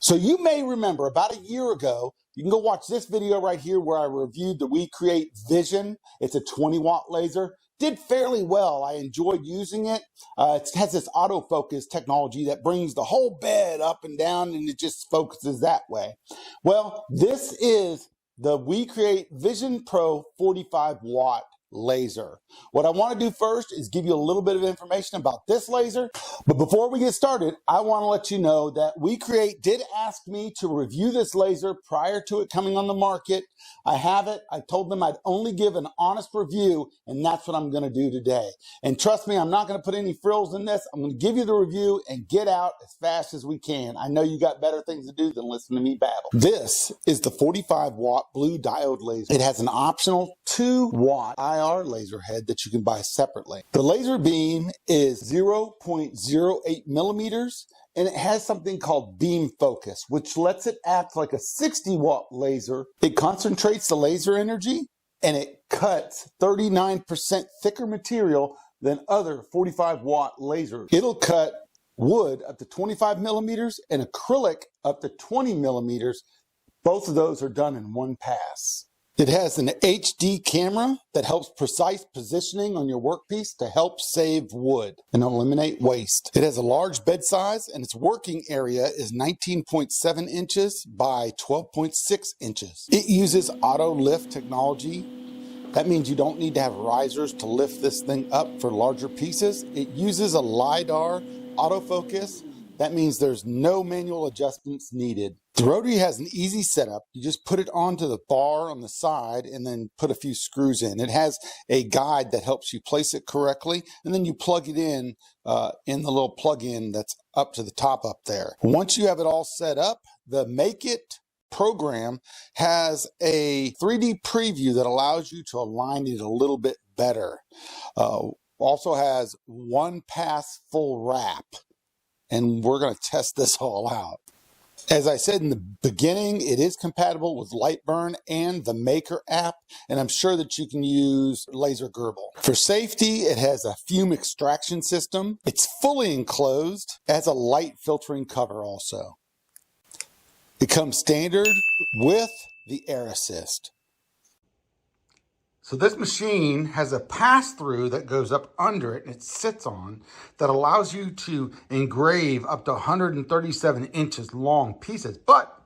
So you may remember about a year ago, you can go watch this video right here where I reviewed the WeCreat Vision. It's a 20-watt laser. Did fairly well. I enjoyed using it. It has this autofocus technology that brings the whole bed up and down, and it just focuses that way. Well, this is the WeCreat Vision Pro 45-watt laser. What I want to do first is give you a little bit of information about this laser. But before we get started, I want to let you know that WeCreat did ask me to review this laser prior to it coming on the market. I have it. I told them I'd only give an honest review, and that's what I'm going to do today. And trust me, I'm not going to put any frills in this. I'm going to give you the review and get out as fast as we can. I know you got better things to do than listen to me babble. This is the 45-watt blue diode laser. It has an optional 2-watt IR laser head that you can buy separately. The laser beam is 0.08 millimeters, and it has something called beam focus, which lets it act like a 60-watt laser. It concentrates the laser energy, and it cuts 39% thicker material than other 45-watt lasers. It'll cut wood up to 25 millimeters and acrylic up to 20 millimeters. Both of those are done in one pass. It has an HD camera that helps precise positioning on your workpiece to help save wood and eliminate waste. It has a large bed size, and its working area is 19.7 inches by 12.6 inches. It uses auto lift technology. That means you don't need to have risers to lift this thing up for larger pieces. It uses a LiDAR autofocus. That means there's no manual adjustments needed. The rotary has an easy setup. You just put it onto the bar on the side and then put a few screws in. It has a guide that helps you place it correctly, and then you plug it in the little plug-in that's up to the top up there. Once you have it all set up, the Make It program has a 3D preview that allows you to align it a little bit better. Also has one pass full wrap. And we're going to test this all out. As I said in the beginning, it is compatible with Lightburn and the Maker app, and I'm sure that you can use Laser Gerbil. For safety, it has a fume extraction system. It's fully enclosed. It has a light filtering cover also. It comes standard with the Air Assist. So this machine has a pass-through that goes up under it and it sits on that allows you to engrave up to 137 inches long pieces. But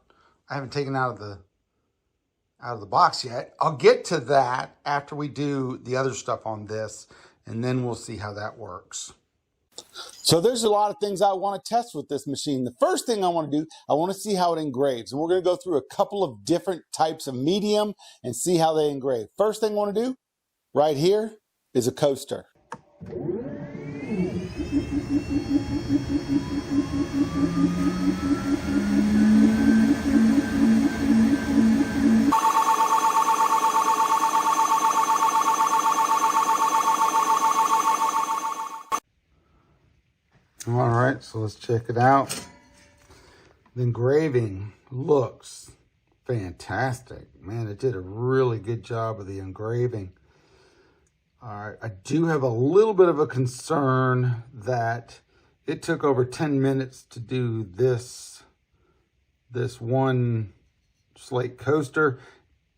I haven't taken out of the box yet. I'll get to that after we do the other stuff on this, and then we'll see how that works. So there's a lot of things I want to test with this machine. The first thing I want to do, I want to see how it engraves. And we're going to go through a couple of different types of medium and see how they engrave. First thing I want to do right here is a coaster. All right, so let's check it out. The engraving looks fantastic. Man, it did a really good job of the engraving. All right, I do have a little bit of a concern that it took over 10 minutes to do this one slate coaster,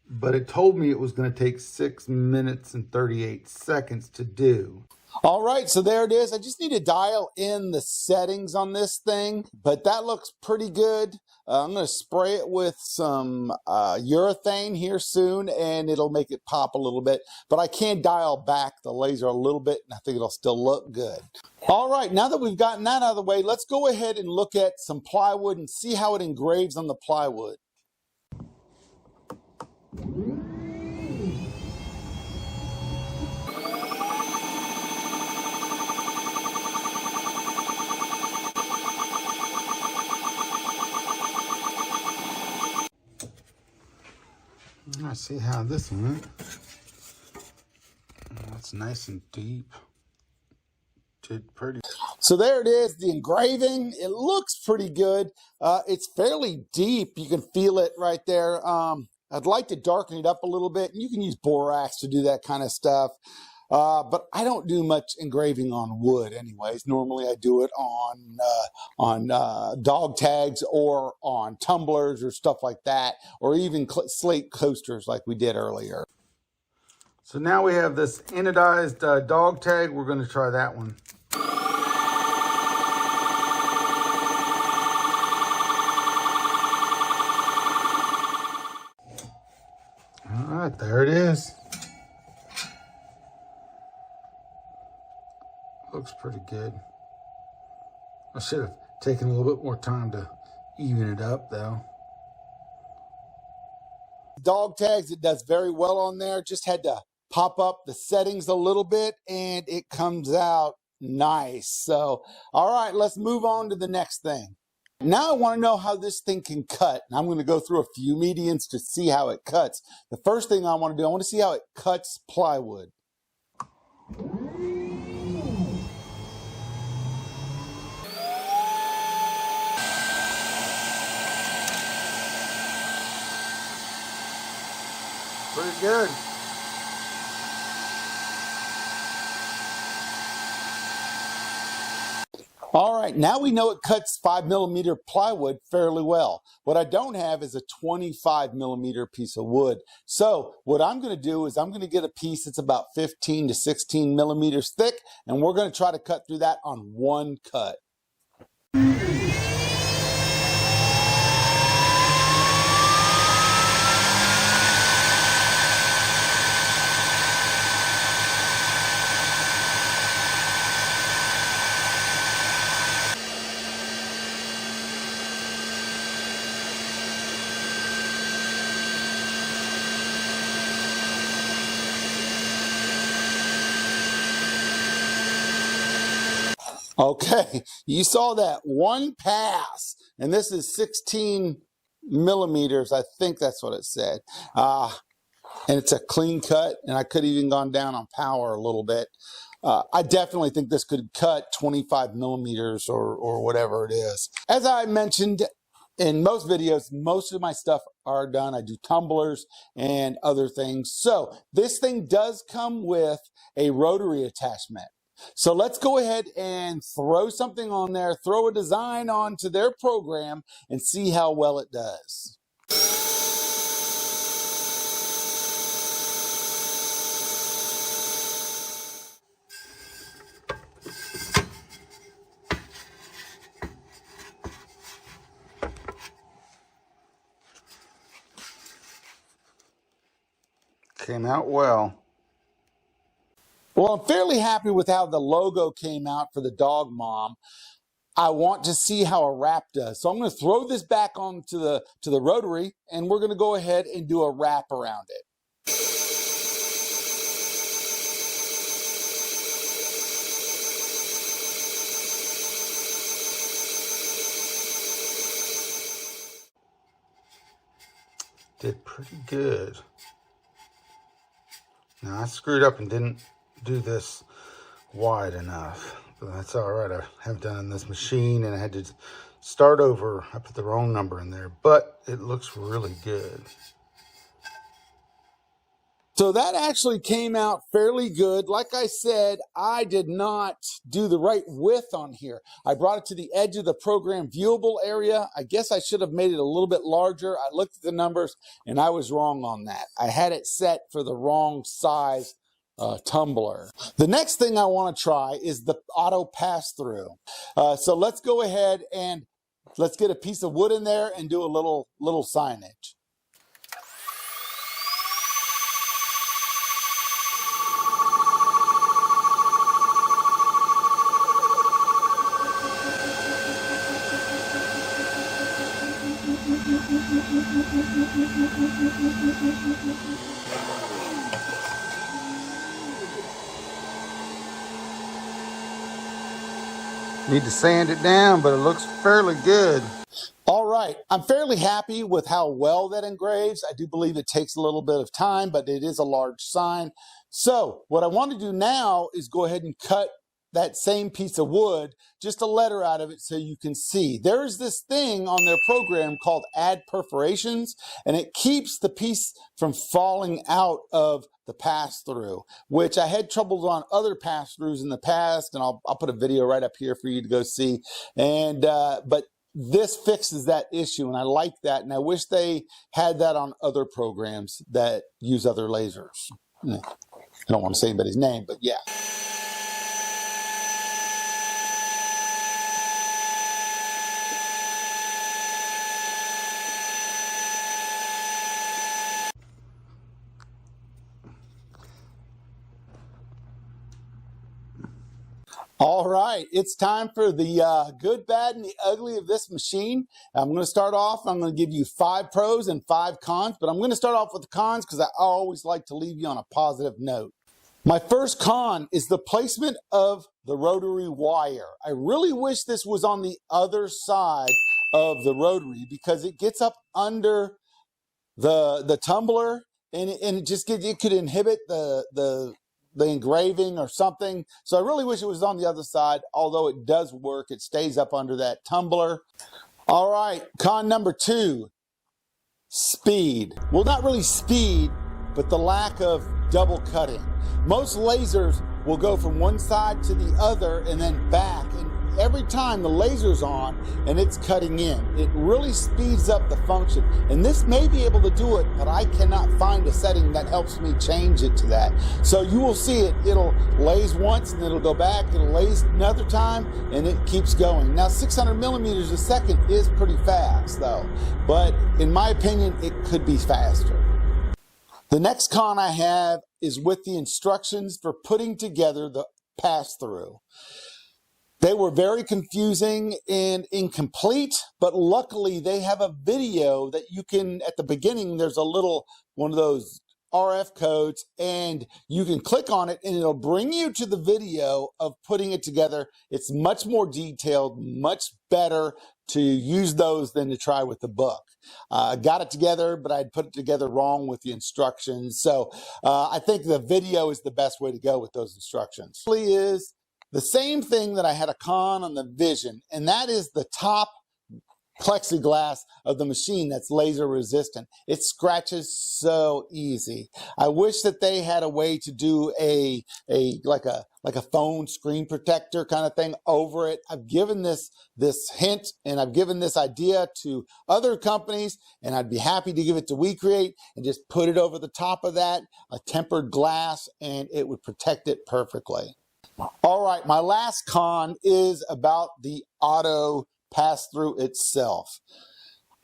but it told me it was going to take 6 minutes and 38 seconds to do. All right, so there it is. I just need to dial in the settings on this thing, but that looks pretty good. I'm going to spray it with some urethane here soon, and it'll make it pop a little bit. But I can dial back the laser a little bit, and I think it'll still look good. All right, now that we've gotten that out of the way, let's go ahead and look at some plywood and see how it engraves on the plywood. Let's see how this went. That's nice and deep. Did pretty. So there it is, the engraving. It looks pretty good. It's fairly deep. You can feel it right there. I'd like to darken it up a little bit. You can use borax to do that kind of stuff. But I don't do much engraving on wood anyways. Normally I do it on dog tags or on tumblers or stuff like that, or even slate coasters like we did earlier. So now we have this anodized dog tag. We're going to try that one. All right, there it is. Looks pretty good. I should have taken a little bit more time to even it up though. Dog tags, it does very well on there. Just had to pop up the settings a little bit and it comes out nice. So, all right, let's move on to the next thing. Now I want to know how this thing can cut. And I'm going to go through a few mediums to see how it cuts. The first thing I want to do, I want to see how it cuts plywood. Pretty good. All right, now we know it cuts 5mm plywood fairly well. What I don't have is a 25mm piece of wood. So what I'm going to do is I'm going to get a piece that's about 15 to 16 millimeters thick, and we're going to try to cut through that on one cut. Okay, you saw that one pass, and this is 16 millimeters. I think that's what it said. And it's a clean cut, and I could have even gone down on power a little bit. I definitely think this could cut 25 millimeters or whatever it is. As I mentioned in most videos, most of my stuff are done. I do tumblers and other things. So this thing does come with a rotary attachment. So let's go ahead and throw something on there, throw a design onto their program and see how well it does. Came out well. Well, I'm fairly happy with how the logo came out for the dog mom. I want to see how a wrap does. So I'm going to throw this back onto the rotary, and we're going to go ahead and do a wrap around it. Did pretty good. Now I screwed up and didn't do this wide enough, but that's all right. I have done this machine and I had to start over. I put the wrong number in there, but it looks really good. So that actually came out fairly good. Like I said, I did not do the right width on here. I brought it to the edge of the program viewable area. I guess I should have made it a little bit larger. I looked at the numbers and I was wrong on that. I had it set for the wrong size tumbler. The next thing I want to try is the auto pass-through. So let's go ahead and let's get a piece of wood in there and do a little signage. Need to sand it down, but it looks fairly good. All right, I'm fairly happy with how well that engraves. I do believe it takes a little bit of time, but it is a large sign. So what I want to do now is go ahead and cut that same piece of wood, just a letter out of it so you can see. There's this thing on their program called Add Perforations, and it keeps the piece from falling out of the pass-through, which I had troubles on other pass-throughs in the past, and I'll put a video right up here for you to go see. And but this fixes that issue, and I like that, and I wish they had that on other programs that use other lasers. I don't want to say anybody's name, but yeah. All right, it's time for the good, bad, and the ugly of this machine. I'm going to start off, I'm going to give you 5 pros and 5 cons, but I'm going to start off with the cons because I always like to leave you on a positive note. My first con is the placement of the rotary wire. I really wish this was on the other side of the rotary because it gets up under the tumbler and it could inhibit the engraving or something. So I really wish it was on the other side, although it does work. It stays up under that tumbler. All right, con number 2, speed. Well, not really speed, but the lack of double cutting. Most lasers will go from one side to the other and then back, and every time the laser's on and it's cutting in, it really speeds up the function. And this may be able to do it, but I cannot find a setting that helps me change it to that. So you will see it'll laze once and it'll go back, it'll laze another time, and it keeps going. Now 600 millimeters a second is pretty fast though, but in my opinion, it could be faster. The next con I have is with the instructions for putting together the pass-through. They were very confusing and incomplete, but luckily they have a video that you can, at the beginning, there's a little one of those RF codes, and you can click on it and it'll bring you to the video of putting it together. It's much more detailed, much better to use those than to try with the book. I got it together, but I'd put it together wrong with the instructions. So I think the video is the best way to go with those instructions. It really is the same thing that I had a con on the Vision, and that is the top plexiglass of the machine that's laser resistant. It scratches so easy. I wish that they had a way to do like a phone screen protector kind of thing over it. I've given this hint and I've given this idea to other companies, and I'd be happy to give it to WeCreat and just put it over the top of that, a tempered glass, and it would protect it perfectly. All right, my last con is about the auto pass-through itself.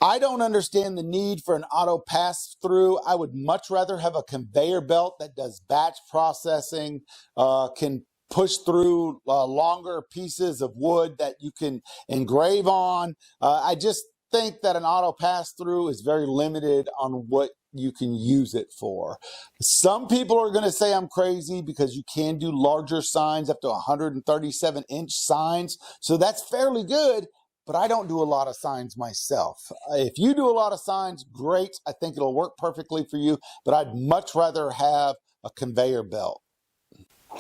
I don't understand the need for an auto pass-through. I would much rather have a conveyor belt that does batch processing, can push through longer pieces of wood that you can engrave on. I just think that an auto pass-through is very limited on what you can use it for. Some people are going to say I'm crazy because you can do larger signs, up to 137-inch signs. So that's fairly good, but I don't do a lot of signs myself. If you do a lot of signs, great. I think it'll work perfectly for you, but I'd much rather have a conveyor belt.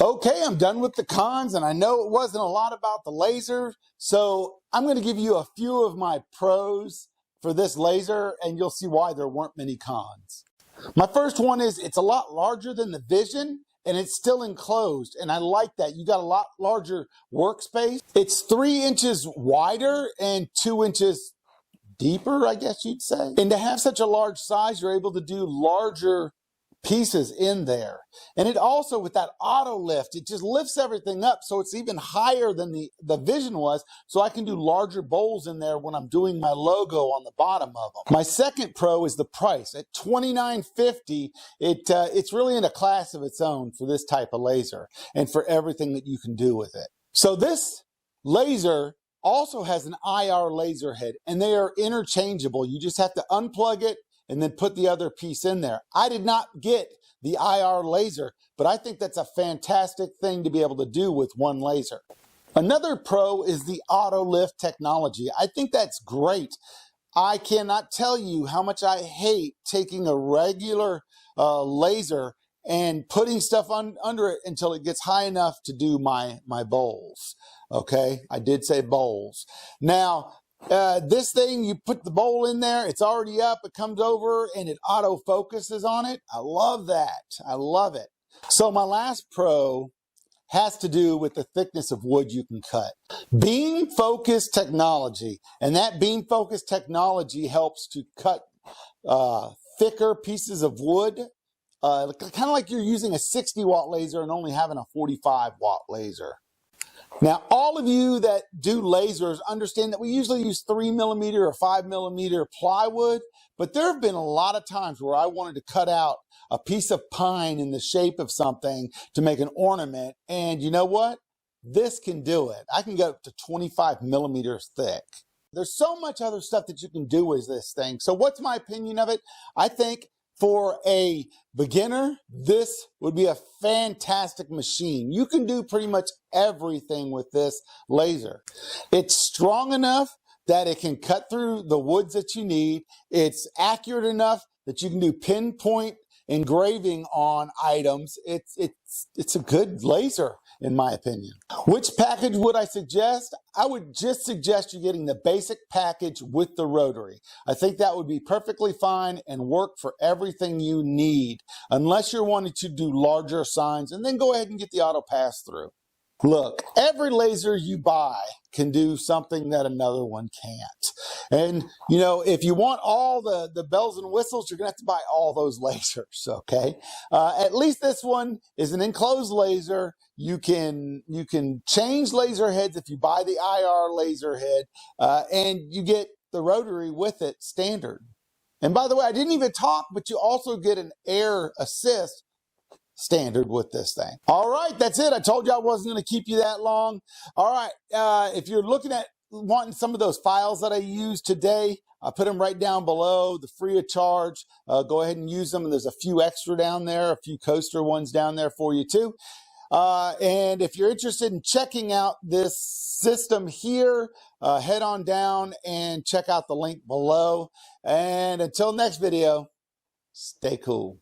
Okay, I'm done with the cons, and I know it wasn't a lot about the laser, so I'm going to give you a few of my pros for this laser, and you'll see why there weren't many cons. My first one is it's a lot larger than the Vision, and it's still enclosed, and I like that. You got a lot larger workspace. It's 3 inches wider and 2 inches deeper, I guess you'd say. And to have such a large size, you're able to do larger pieces in there. And it also, with that auto lift, it just lifts everything up so it's even higher than the Vision was, so I can do larger bowls in there when I'm doing my logo on the bottom of them. My second pro is the price. At $29.50, it's really in a class of its own for this type of laser and for everything that you can do with it. So this laser also has an IR laser head, and they are interchangeable. You just have to unplug it and then put the other piece in there. I did not get the IR laser, but I think that's a fantastic thing to be able to do with one laser. Another pro is the auto lift technology. I think that's great. I cannot tell you how much I hate taking a regular laser and putting stuff under it until it gets high enough to do my bowls. Okay, I did say bowls. Now, This thing, you put the bowl in there, it's already up, it comes over and it auto focuses on it. I love that. I love it. So my last pro has to do with the thickness of wood you can cut. Beam focus technology, and that beam focus technology helps to cut thicker pieces of wood, kind of like you're using a 60-watt laser and only having a 45-watt laser. Now, all of you that do lasers understand that we usually use 3mm or 5mm plywood, but there have been a lot of times where I wanted to cut out a piece of pine in the shape of something to make an ornament, and you know what? This can do it. I can go up to 25mm thick. There's so much other stuff that you can do with this thing. So what's my opinion of it? I think for a beginner, this would be a fantastic machine. You can do pretty much everything with this laser. It's strong enough that it can cut through the woods that you need. It's accurate enough that you can do pinpoint engraving on items. It's a good laser, in my opinion. Which package would I suggest? I would just suggest you getting the basic package with the rotary. I think that would be perfectly fine and work for everything you need, unless you're wanting to do larger signs, and then go ahead and get the auto pass through. Look, every laser you buy can do something that another one can't. And, you know, if you want all the bells and whistles, you're going to have to buy all those lasers, okay? At least this one is an enclosed laser. You can change laser heads if you buy the IR laser head, and you get the rotary with it standard. And by the way, I didn't even talk, but you also get an air assist standard with this thing. All right, that's it. I told you I wasn't going to keep you that long. All right, if you're looking at wanting some of those files that I used today, I put them right down below, the free of charge. Go ahead and use them. And there's a few extra down there, a few coaster ones down there for you too. And if you're interested in checking out this system here, head on down and check out the link below. And until next video, stay cool.